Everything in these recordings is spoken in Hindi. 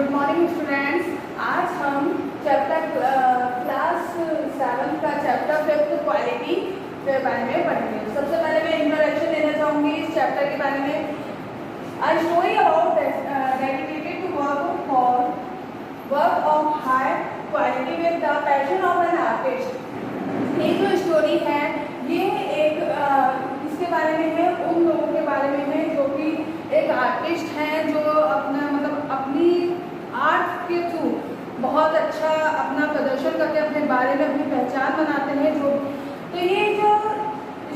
Good morning students. आज हम चैप्टर क्लास 7 का चैप्टर 5 क्वालिटी के बारे में पढ़ेंगे। सबसे पहले मैं इंट्रोडक्शन देना चाहूँगी इस चैप्टर के बारे में। A story about dedicated to work of high quality with the passion of an artist। ये जो स्टोरी है ये एक इसके बारे में है, उन लोगों के बारे में है जो कि एक आर्टिस्ट हैं, जो अपनी आर्ट के थ्रू बहुत अच्छा अपना प्रदर्शन करके अपने बारे में अपनी पहचान बनाते हैं। तो ये जो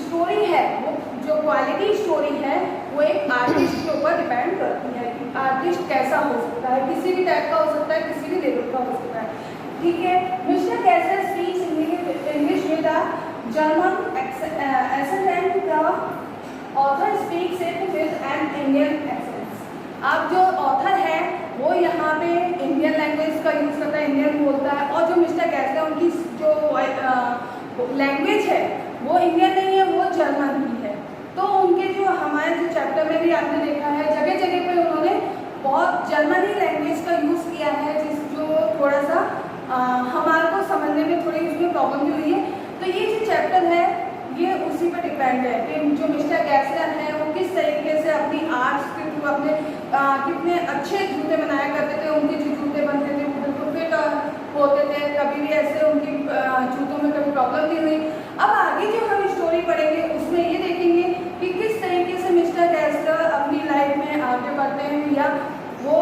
स्टोरी है, वो जो क्वालिटी स्टोरी है, वो एक आर्टिस्ट के ऊपर डिपेंड करती है कि आर्टिस्ट कैसा हो सकता है, किसी भी टाइप का हो सकता है, किसी भी लेवल का हो सकता है। ठीक है। Mister Kaiser speaks English with a German accent, the author speaks it with an Indian accent. अब जो ऑथर है वो यहाँ पे इंडियन लैंग्वेज का यूज़ करता है, इंडियन बोलता है, और जो मिस्टर कैसर है उनकी जो लैंग्वेज है वो इंडियन नहीं है, वो जर्मन की है। तो उनके जो हमारे जो चैप्टर में भी आपने देखा है, जगह जगह पे उन्होंने बहुत जर्मनी लैंग्वेज का यूज़ किया है, जो थोड़ा सा हमारे को समझने में थोड़ी उसमें प्रॉब्लम भी हुई है। तो ये जो चैप्टर है ये उसी पर डिपेंड है कि जो मिस्टर गैसलर है वो किस तरीके से अपनी आर्ट्स के थ्रू अपने कितने अच्छे जूते बनाया करते थे। उनके जो जूते बनते थे वो बिल्कुल फिट होते थे, कभी भी ऐसे उनकी जूतों में कभी प्रॉब्लम नहीं हुई। अब आगे जो हम स्टोरी पढ़ेंगे उसमें ये देखेंगे कि किस तरीके से मिस्टर गैसलर अपनी लाइफ में आगे बढ़ते हैं, या वो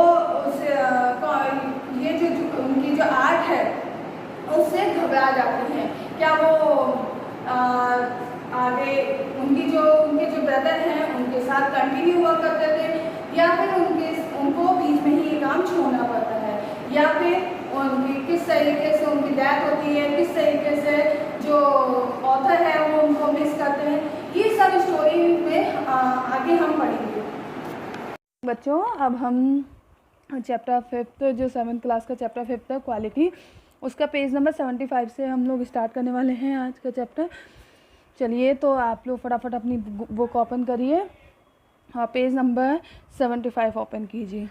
ये जो उनकी जो आर्ट है उससे घबरा जाती हैं। क्या वो आगे उनके जो ब्रदर हैं उनके साथ कंटिन्यू हुआ करते थे, या फिर उनको बीच में ही ये काम छोड़ना पड़ता है, या फिर उनकी किस तरीके से उनकी डेथ होती है, किस तरीके से जो ऑथर है वो उनको मिस करते हैं। ये सब स्टोरी में आगे हम पढ़ेंगे। बच्चों, अब हम चैप्टर 5 जो 7th क्लास का चैप्टर 5 था क्वालिटी, उसका पेज नंबर 75 से हम लोग स्टार्ट करने वाले हैं आज का चैप्टर। चलिए, तो आप लोग फटाफट अपनी बुक ओपन करिए और पेज नंबर 75 ओपन कीजिए।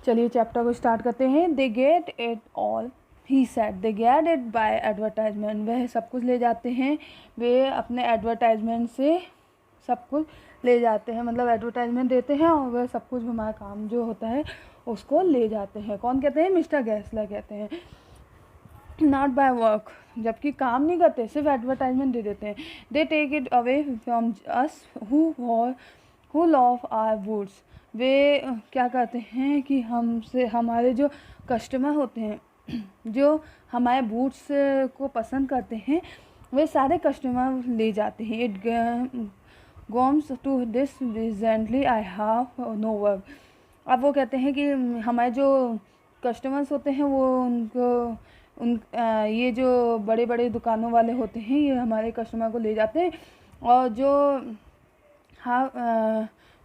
चलिए चैप्टर को स्टार्ट करते हैं। They get it all he said, they get it by advertisement. वह सब कुछ ले जाते हैं, वे अपने एडवर्टाइजमेंट से सब कुछ ले जाते हैं, मतलब एडवर्टाइजमेंट देते हैं और वह सब कुछ हमारा काम जो होता है उसको ले जाते हैं। कौन कहते हैं? मिस्टर गैसलर कहते हैं। नॉट बाय वर्क, जबकि काम नहीं करते, सिर्फ एडवर्टाइजमेंट दे देते हैं। They take it away from us who love our woods. वे क्या करते हैं कि हमसे हमारे जो कस्टमर होते हैं, जो हमारे बूट्स को पसंद करते हैं, वे सारे कस्टमर ले जाते हैं। It comes to this recently I have no work. अब वो कहते हैं कि हमारे जो कस्टमर्स होते हैं वो ये जो बड़े बड़े दुकानों वाले होते हैं, ये हमारे कस्टमर को ले जाते हैं, और जो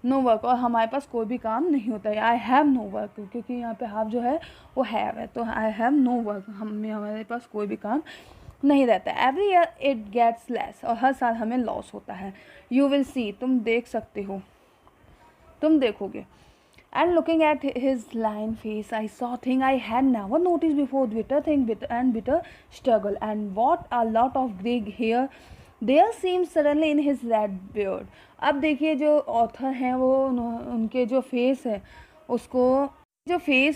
नो वर्क, और हमारे पास कोई भी काम नहीं होता है। आई हैव नो वर्क, क्योंकि यहाँ पे हैव जो है वो हैव है, तो आई हैव नो वर्क, हमारे पास कोई भी काम नहीं रहता है। Every year it gets less, और हर साल हमें लॉस होता है। यू विल सी, तुम देख सकते हो, तुम देखोगे। And looking at his lined face, I saw thing I had never noticed before. Bitter struggle, and what a lot of grey hair there seemed suddenly in his red beard. अब देखिए, जो ऑथर हैं वो उनके जो फेस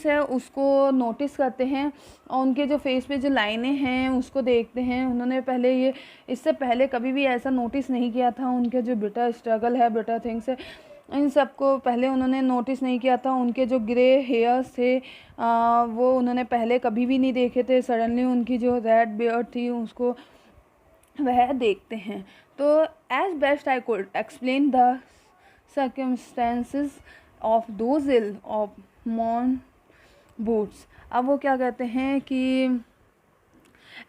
है उसको नोटिस करते हैं, और उनके जो फेस पे जो लाइनें हैं उसको देखते हैं। उन्होंने इससे पहले कभी भी ऐसा नोटिस नहीं किया था। उनके जो बिटर स्ट्रगल है, बिटर थिंग्स है, इन सबको पहले उन्होंने नोटिस नहीं किया था। उनके जो ग्रे हेयर्स थे वो उन्होंने पहले कभी भी नहीं देखे थे। सडनली उनकी जो रेड बियर्ड थी उसको वह देखते हैं। तो as best I could explain the circumstances of those ill of man boots. अब वो क्या कहते हैं कि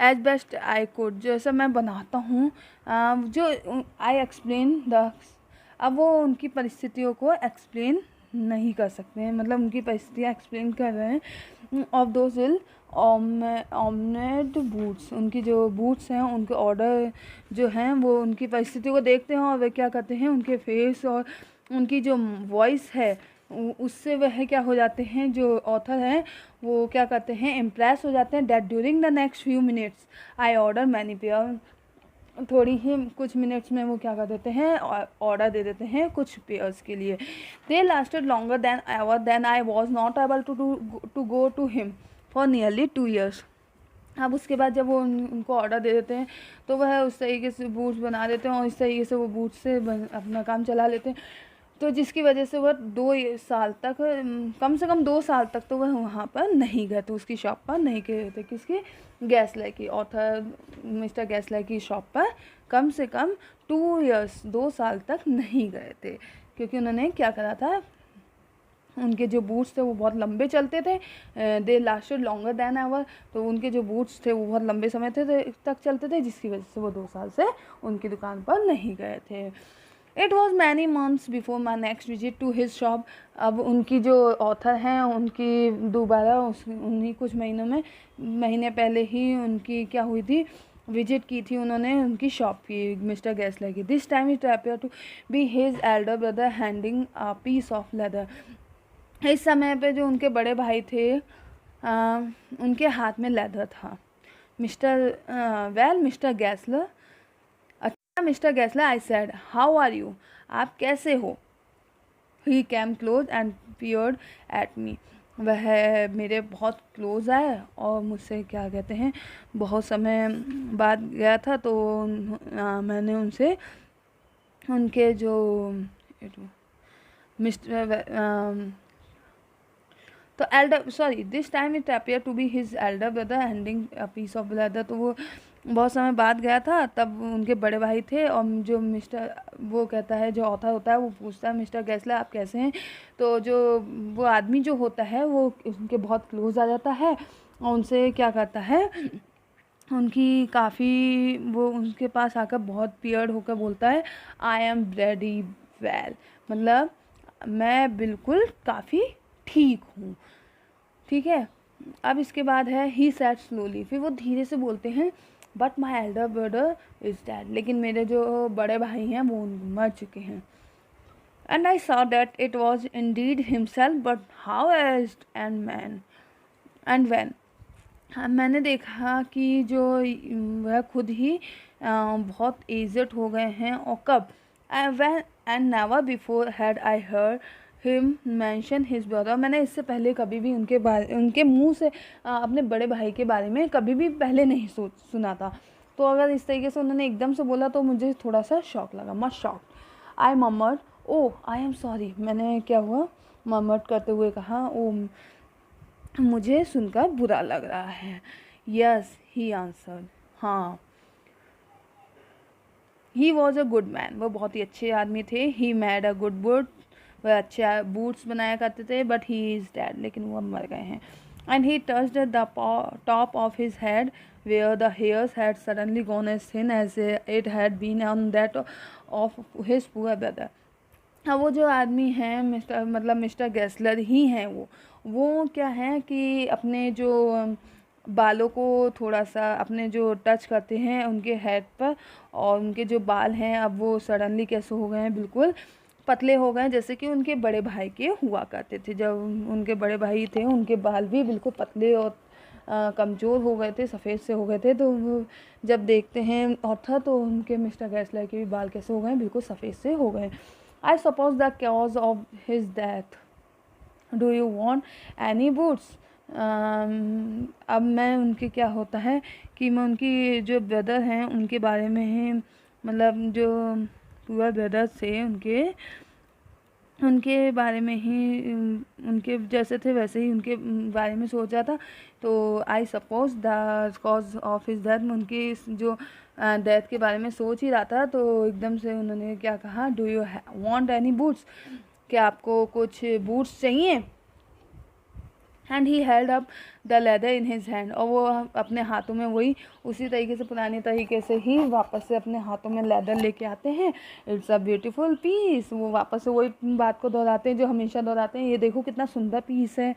एज बेस्ट आई कुड, जैसा मैं बनाता हूँ, जो आई एक्सप्लेन द, अब वो उनकी परिस्थितियों को एक्सप्लेन नहीं कर सकते हैं, मतलब उनकी परिस्थितियाँ एक्सप्लेन कर रहे हैं। ऑफ दोज इल ऑमनेड बूट्स, उनकी जो बूट्स हैं उनके ऑर्डर जो हैं वो उनकी परिस्थितियों को देखते हैं, और वे क्या करते हैं, उनके फेस और उनकी जो वॉइस है उससे वह क्या हो जाते हैं, जो ऑथर हैं वो क्या करते हैं, इम्प्रेस हो जाते हैं। That during the next few minutes I order many pair, थोड़ी ही कुछ मिनट्स में वो क्या कर देते हैं, ऑर्डर दे देते हैं कुछ पेयर्स के लिए। They lasted longer than ever then I was not able to go to him for nearly 2 years। अब उसके बाद जब वो उनको ऑर्डर दे देते हैं तो वह उस तरीके से बूट्स बना देते हैं और इस तरीके से वो बूट्स से अपना काम चला लेते हैं। तो जिसकी वजह से वह 2 साल तक, कम से कम 2 साल तक तो वह वहाँ पर नहीं गए थे, उसकी शॉप पर नहीं गए थे। किसकी? गैसले की, ऑथर मिस्टर गैसले की शॉप पर कम से कम 2 years 2 साल तक नहीं गए थे, क्योंकि उन्होंने क्या करा था, उनके जो बूट्स थे वो बहुत लंबे चलते थे। दे लास्टेड लॉन्गर दैन एवर, तो उनके जो बूट्स थे वो बहुत लंबे समय तक चलते थे, जिसकी वजह से वो 2 साल से उनकी दुकान पर नहीं गए थे। It was many months before my next visit to his shop. अब उनकी जो ऑथर हैं उनकी दोबारा उन्हीं कुछ महीने पहले ही उनकी क्या हुई थी, विजिट की थी उन्होंने उनकी शॉप की, मिस्टर गैसले की। This time it appear to be his elder brother handing a piece of leather. इस समय पे जो उनके बड़े भाई थे उनके हाथ में लेदर था। मिस्टर गैसलर, अच्छा mister Gessler, I said how are you, आप कैसे हो। He came close and peered at me, वह मेरे बहुत क्लोज आए और मुझसे क्या कहते हैं, बहुत समय बाद गया था। तो मैंने उनसे उनके जो तो this time it appear to be his elder brother handing a piece of leather. तो वो बहुत समय बाद गया था, तब उनके बड़े भाई थे और जो वो कहता है, जो ऑथर होता है वो पूछता है मिस्टर गैसलर आप कैसे हैं। तो जो वो आदमी जो होता है वो उनके बहुत क्लोज आ जाता है और उनसे क्या करता है, उनकी काफ़ी वो उनके पास आकर बहुत पियर्ड होकर बोलता है आई एम वेरी वेल, मतलब मैं बिल्कुल काफ़ी ठीक हूँ। ठीक है, अब इसके बाद है ही सैड स्लोली, फिर वो धीरे से बोलते हैं but my elder brother is dad, लेकिन मेरे जो बड़े भाई हैं वो मर चुके हैं। And I saw that it was indeed himself but how aged and wan, मैंने देखा कि जो वह खुद ही बहुत एजड हो गए हैं, और कब, and never before had I heard him mention his brother, मैंने इससे पहले कभी भी उनके मुंह से अपने बड़े भाई के बारे में कभी भी पहले नहीं सुना था। तो अगर इस तरीके से उन्होंने एकदम से बोला तो मुझे थोड़ा सा शॉक लगा, much shock. I murmured oh I am sorry, मैंने क्या हुआ, ममर्ड करते हुए कहा ओ मुझे सुनकर बुरा लग रहा है। यस ही आंसर्ड, हाँ। ही वॉज अ गुड मैन, वो बहुत ही अच्छे आदमी थे। He made a good boot, वह अच्छे बूट्स बनाया करते थे। बट ही इज़ डेड, लेकिन वो अब मर गए हैं। And he touched the top of his head where the hairs had suddenly gone as thin as it had been on that of his poor brother. हाँ, वो जो आदमी हैं मिस्टर गैसलर ही हैं। वो क्या है कि अपने जो बालों को थोड़ा सा अपने जो टच करते हैं उनके हेड पर, और उनके जो बाल हैं अब वो सडनली कैसे हो गए हैं, बिल्कुल पतले हो गए, जैसे कि उनके बड़े भाई के हुआ करते थे। जब उनके बड़े भाई थे उनके बाल भी बिल्कुल पतले और कमज़ोर हो गए थे, सफ़ेद से हो गए थे। तो वो जब देखते हैं ऑथर तो उनके मिस्टर गैसलर के भी बाल कैसे हो गए, बिल्कुल सफ़ेद से हो गए। I suppose the cause of his death. Do you want any boots? अब मैं उनके क्या होता है कि मैं उनकी जो ब्रदर हैं उनके बारे में ही, मतलब जो पुअर ब्रदर्स थे उनके बारे में ही, उनके जैसे थे वैसे ही उनके बारे में सोचा था। तो I suppose the cause of his death, उनकी जो डेथ के बारे में सोच ही रहा था। तो एकदम से उन्होंने क्या कहा, do you want any boots, क्या आपको कुछ बूट्स चाहिए। And he held up the leather in his hand, और वो अपने हाथों में वही उसी तरीके से पुराने तरीके से ही वापस से अपने हाथों में लेदर लेके आते हैं। इट्स अ ब्यूटीफुल पीस, वो वापस से वही बात को दोहराते हैं जो हमेशा दोहराते हैं, ये देखो कितना सुंदर पीस है।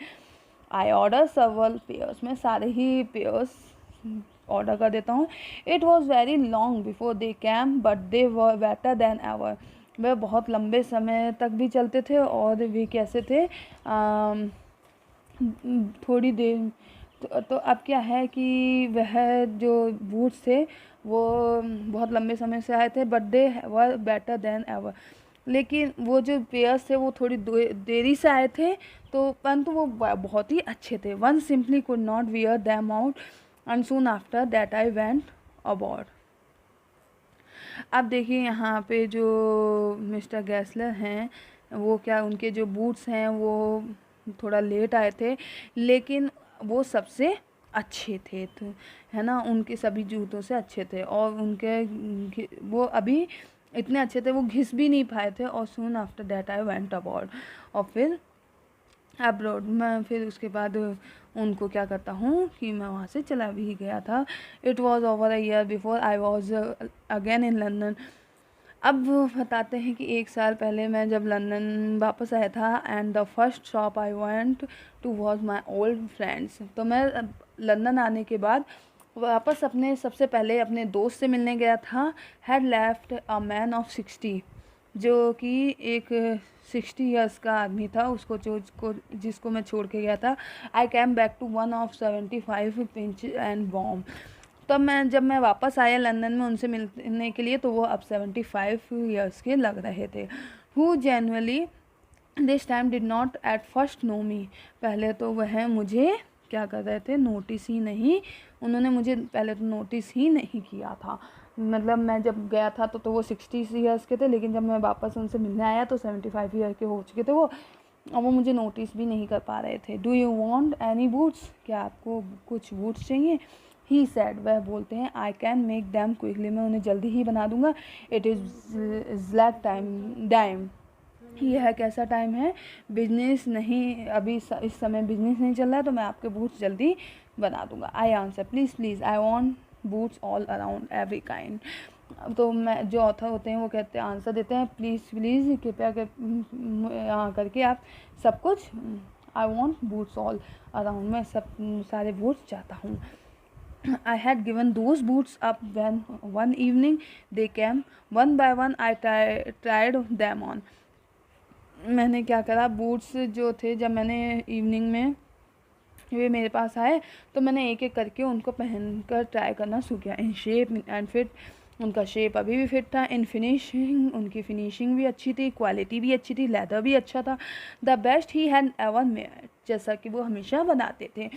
आई ऑर्डर सर्वल पेयर्स, मैं सारे ही पेयर्स ऑर्डर कर देता हूँ। It was very long before they came but they were better than ever, वह बहुत लंबे समय तक भी चलते थे और वे कैसे थे, थोड़ी देर तो अब क्या है कि वह जो बूट्स थे वो बहुत लंबे समय से आए थे, but they were better than ever. लेकिन वो जो पेयर्स थे वो थोड़ी देरी से आए थे, तो परंतु वो बहुत ही अच्छे थे। One simply could not wear them out and soon after that I went aboard. अब देखिए यहाँ पे जो मिस्टर गैसलर हैं वो क्या, उनके जो बूट्स हैं वो थोड़ा लेट आए थे, लेकिन वो सबसे अच्छे थे तो है ना, उनके सभी जूतों से अच्छे थे और उनके वो अभी इतने अच्छे थे वो घिस भी नहीं पाए थे। और soon after that I went aboard, और फिर अब्रॉड मैं फिर उसके बाद उनको क्या करता हूँ कि मैं वहाँ से चला भी गया था। It was over a year before I was again in London. अब वो बताते हैं कि 1 साल पहले मैं जब लंदन वापस आया था, and the first shop I went to was my old friends. तो मैं लंदन आने के बाद वापस अपने सबसे पहले अपने दोस्त से मिलने गया था। Had left a man of 60, जो कि एक 60 ईयर्स का आदमी था, जिसको मैं छोड़ के गया था। I came back to one of 75 pinch and bomb. तब जब मैं वापस आया लंदन में उनसे मिलने के लिए, तो वो अब 75 ईयर्स के लग रहे थे। Who generally this time did not at first know me. पहले तो वह मुझे क्या कर रहे थे, नोटिस ही नहीं, उन्होंने मुझे पहले तो नोटिस ही नहीं किया था। मतलब मैं जब गया था तो वो 60 ईयर्स के थे, लेकिन जब मैं वापस उनसे मिलने आया तो 75 ईयर के हो चुके थे वो, और वो मुझे नोटिस भी नहीं कर पा रहे थे। Do you want any boots, क्या आपको कुछ बूट्स चाहिए? ही सैड, वह बोलते हैं, I can make them quickly, मैं उन्हें जल्दी ही बना दूंगा। इट इज़ लैक टाइम, यह कैसा टाइम है, बिजनेस नहीं, अभी इस समय बिजनेस नहीं चल रहा है, तो मैं आपके बूट्स जल्दी बना दूंगा। I answer, please please, I want boots all around every kind. तो मैं जो ऑथर होते हैं वो कहते हैं, आंसर देते हैं, प्लीज़ प्लीज़ कृपया करके आप सब कुछ, I want boots all around, मैं सब सारे बूट्स चाहता हूँ। I had given those boots up when one evening they came. One by one I tried them on. मैंने क्या करा, बूट्स जो थे जब मैंने इवनिंग में वे मेरे पास आए तो मैंने एक एक करके उनको पहनकर ट्राई करना शुरू किया। इन शेप एंड फिट, उनका शेप अभी भी फिट था। इन फिनिशिंग, उनकी फिनिशिंग भी अच्छी थी, क्वालिटी भी अच्छी थी, लेदर भी अच्छा था। The best he had ever made, जैसा कि वो हमेशा बनाते थे।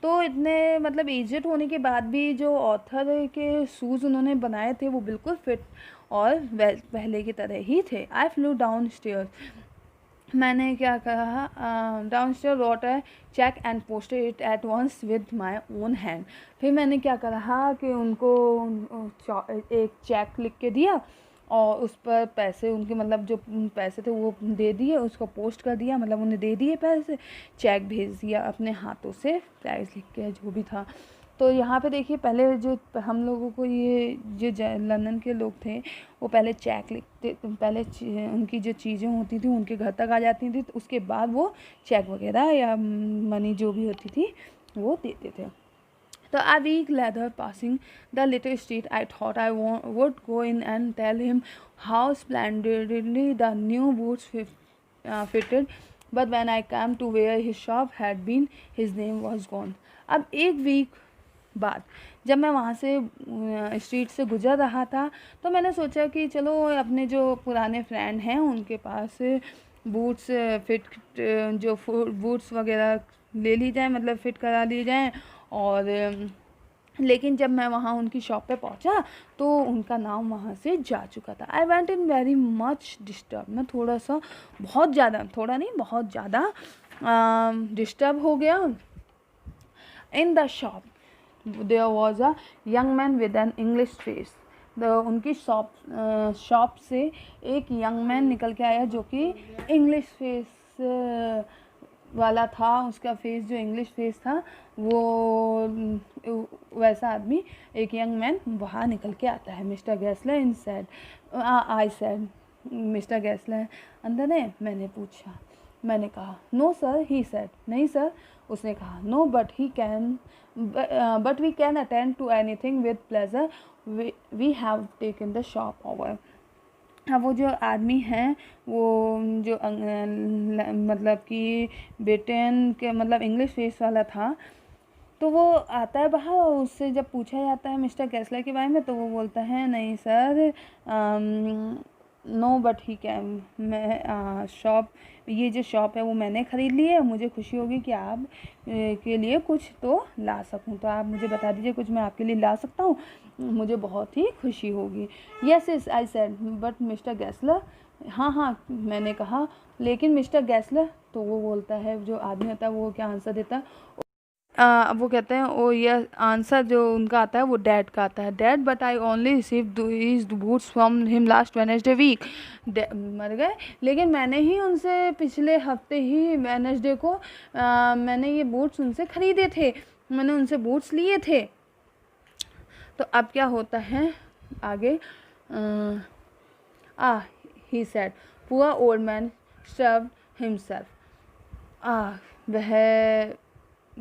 तो इतने मतलब एजेड होने के बाद भी जो ऑथर के शूज़ उन्होंने बनाए थे वो बिल्कुल फिट और पहले की तरह ही थे। आई फ्लू डाउन स्टेयर्स, मैंने क्या कहा, डाउन स्टेयर रोट है cheque and posted it at once with my own hand. फिर मैंने क्या कहा कि उनको एक चेक लिख के दिया और उस पर पैसे उनके मतलब जो पैसे थे वो दे दिए, उसको पोस्ट कर दिया, मतलब उन्हें दे दिए पैसे, चेक भेज दिया अपने हाथों से, प्राइस लिख के जो भी था। तो यहाँ पे देखिए, पहले जो हम लोगों को ये जो लंदन के लोग थे वो पहले चेक लिखते, पहले उनकी जो चीज़ें होती थी उनके घर तक आ जाती थी, तो उसके बाद वो चेक वगैरह या मनी जो भी होती थी वो देते थे। तो a week later, passing the little street, I thought I would go in and tell him how splendidly the new boots fitted. But when I came to where his shop had been, his name was gone. अब एक वीक बाद जब मैं वहाँ से स्ट्रीट से गुजर रहा था तो मैंने सोचा कि चलो अपने जो पुराने फ्रेंड हैं उनके पास बूट्स फिट, जो बूट्स वगैरह ले ली जाए, मतलब फ़िट करा ली जाए। और लेकिन जब मैं वहाँ उनकी शॉप पे पहुँचा तो उनका नाम वहाँ से जा चुका था। I went in very much disturb, मैं थोड़ा सा बहुत ज़्यादा, थोड़ा नहीं बहुत ज़्यादा डिस्टर्ब हो गया। In the shop there was a young man with an English face. उनकी शॉप से एक यंग मैन निकल के आया जो कि इंग्लिश फेस वाला था, उसका फेस जो इंग्लिश फेस था वो वैसा आदमी, एक यंग मैन वहाँ निकल के आता है। Mister Gessler in said, I said, mister Gessler अंदर है? मैंने पूछा, मैंने कहा नो सर, ही सैड, नहीं सर, उसने कहा no but we can attend to anything with pleasure, we have taken the shop over. हाँ, वो जो आदमी है वो जो मतलब कि ब्रिटेन के मतलब इंग्लिश फेस वाला था, तो वो आता है बाहर और उससे जब पूछा जाता है मिस्टर कैसलर के बारे में, तो वो बोलता है नहीं sir, no but he can, मैं शॉप, ये जो शॉप है वो मैंने ख़रीद ली है, मुझे खुशी होगी कि आप के लिए कुछ तो ला सकूं, तो आप मुझे बता दीजिए कुछ मैं आपके लिए ला सकता हूँ, मुझे बहुत ही खुशी होगी। Yes yes I said but mister Gessler, हाँ हाँ मैंने कहा लेकिन मिस्टर गैसलर, तो वो बोलता है जो आदमी होता है वो क्या आंसर देता है, अब वो कहते हैं ओ ये आंसर जो उनका आता है वो डैड का आता है, dad but I only receive his boots from him last Wednesday week, मर गए लेकिन मैंने ही उनसे पिछले हफ्ते ही वेडनेसडे को मैंने ये बूट्स उनसे ख़रीदे थे, मैंने उनसे बूट्स लिए थे। तो अब क्या होता है आगे, he said poor old man starved himself, वह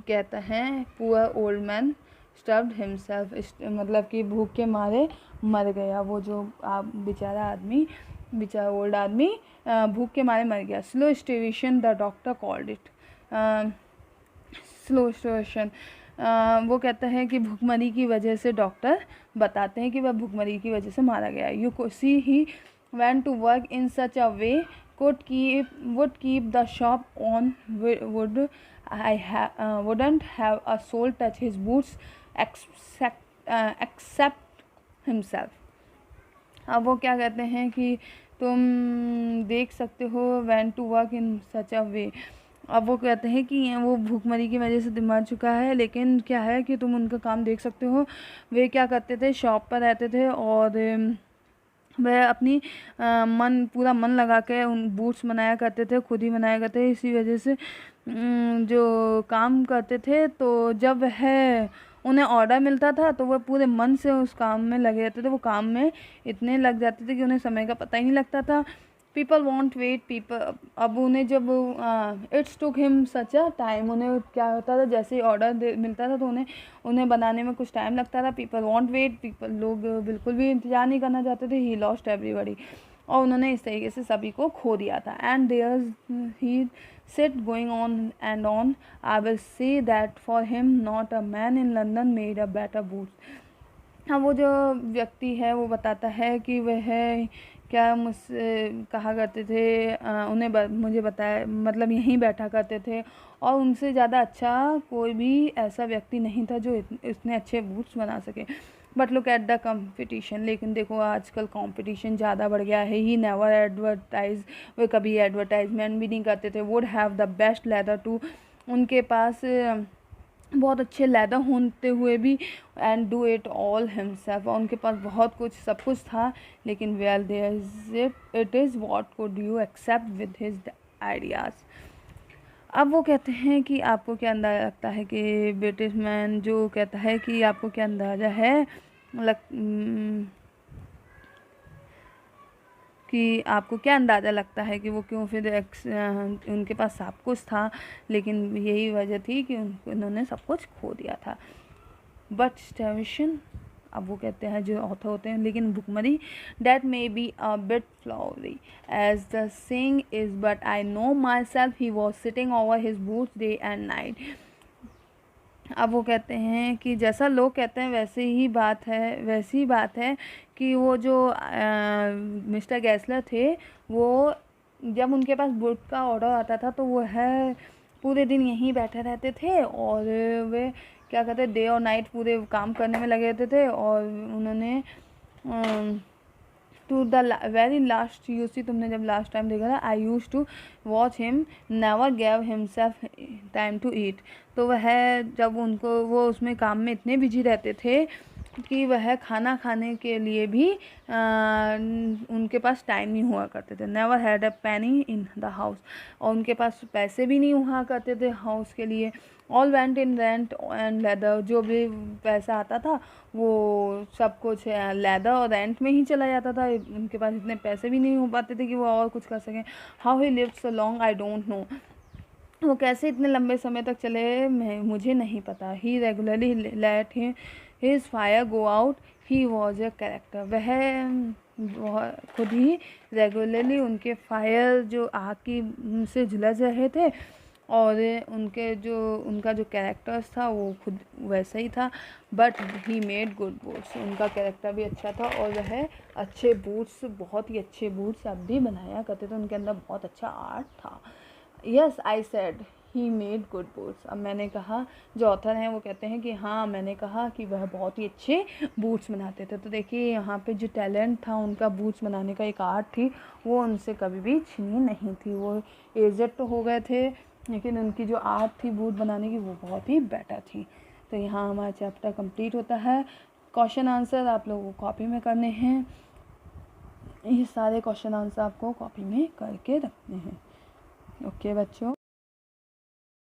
कहता है poor old man starved himself, मतलब कि भूख के मारे मर गया, वो जो बेचारा आदमी, बेचारा ओल्ड आदमी भूख के मारे मर गया। Slow starvation the doctor called it, slow starvation, वो कहता है कि भूखमरी की वजह से, डॉक्टर बताते हैं कि वह भूखमरी की वजह से मारा गया। You see he went to work in such a way would keep the shop on, wouldn't have a soul touch his boots except himself। अब वो क्या कहते हैं कि तुम देख सकते हो went to work in such a way, अब वो कहते हैं कि वो भूखमरी की वजह से मर चुका है, लेकिन क्या है कि तुम उनका काम देख सकते हो, वे क्या करते थे, शॉप पर रहते थे और वह अपनी पूरा मन लगा के उन बूट्स बनाया करते थे, खुद ही बनाया करते थे, इसी वजह से जो काम करते थे, तो जब वह उन्हें ऑर्डर मिलता था तो वह पूरे मन से उस काम में लगे रहते थे, वो काम में इतने लग जाते थे कि उन्हें समय का पता ही नहीं लगता था। पीपल वॉन्ट वेट पीपल, अब उन्हें जब it's took him such a time, उन्हें क्या होता था जैसे ही ऑर्डर मिलता था तो उन्हें बनाने में कुछ टाइम लगता था। पीपल वॉन्ट वेट पीपल, लोग बिल्कुल भी इंतजार नहीं करना चाहते थे। ही लॉस्ट एवरीबॉडी, और उन्होंने इस तरीके से सभी को खो दिया था। And there he set going on and on, I will say that for him not a man in London made a better boots. हाँ, वो जो व्यक्ति है वो बताता है कि वह क्या मुझसे कहा करते थे, मुझे बताया, मतलब यहीं बैठा करते थे और उनसे ज़्यादा अच्छा कोई भी ऐसा व्यक्ति नहीं था जो इतने अच्छे बूट्स बना सके। But look at the competition, लेकिन देखो आजकल कंपटीशन ज़्यादा बढ़ गया है। ही नेवर एडवर्टाइज, वे कभी एडवर्टाइजमेंट भी नहीं करते थे। Would have the best leather too, उनके पास बहुत अच्छे लेदर होते हुए भी, and do it all himself, और उनके पास बहुत कुछ सब कुछ था, लेकिन well there is it is what could you accept with his ideas. अब वो कहते हैं कि आपको क्या अंदाज़ा लगता है कि ब्रिटिश मैन जो कहता है कि आपको क्या अंदाज़ा है कि आपको क्या अंदाज़ा लगता है कि वो क्यों फिर उनके पास सब कुछ था, लेकिन यही वजह थी कि उन्होंने सब कुछ खो दिया था। बट स्टार्वेशन, अब वो कहते हैं जो ऑथर होते हैं, लेकिन भुखमरी, that may be a bit flowery as the saying is, but I know myself he was sitting over his boots day and night. अब वो कहते हैं कि जैसा लोग कहते हैं वैसी ही बात है कि वो जो मिस्टर गैसलर थे, वो जब उनके पास बूट का ऑर्डर आता था तो वो है पूरे दिन यहीं बैठे रहते थे और वे क्या कहते डे और नाइट पूरे काम करने में लगे रहते थे। और उन्होंने to the very last, you see, तुमने जब लास्ट टाइम देखा था, I used to watch him never gave himself time to eat, तो वह जब वो उसमें काम में इतने बिजी रहते थे कि वह खाना खाने के लिए भी उनके पास टाइम नहीं हुआ करते थे। Never had a Penney in the house, और उनके पास पैसे भी नहीं हुआ करते थे हाउस के लिए। All went in rent and leather, जो भी पैसा आता था वो सब कुछ लेदर और रेंट में ही चला जाता था। उनके पास इतने पैसे भी नहीं हो पाते थे कि वो और कुछ कर सकें। How he lived so long I don't know, वो कैसे इतने लंबे समय तक चले मुझे नहीं पता। He regularly let his fire go out, he was a character, वह खुद ही रेगुलरली उनके फायर जो आग की से झुलस रहे थे, और उनका जो कैरेक्टर्स था वो खुद वैसा ही था, but he made good boots. उनका कैरेक्टर भी अच्छा था और वह अच्छे बूट्स, बहुत ही अच्छे बूट्स अब भी बनाया करते थे। उनके अंदर बहुत अच्छा आर्ट था। Yes, I said he made good boots. अब मैंने कहा, जो ऑथर हैं वो कहते हैं कि हाँ, मैंने कहा कि वह बहुत ही अच्छे बूट्स बनाते थे। तो देखिए यहाँ पे जो टैलेंट था उनका बूट्स बनाने का, एक आर्ट थी, वो उनसे कभी भी छीनी नहीं थी। वो एजेड तो हो गए थे, लेकिन उनकी जो आर्ट थी बूट बनाने की वो बहुत ही बेटर थी। तो यहाँ हमारा चैप्टर कंप्लीट होता है। क्वेश्चन आंसर आप लोगों को कॉपी में करने हैं। ये सारे क्वेश्चन आंसर आपको कॉपी में करके रखने हैं। ओके बच्चों।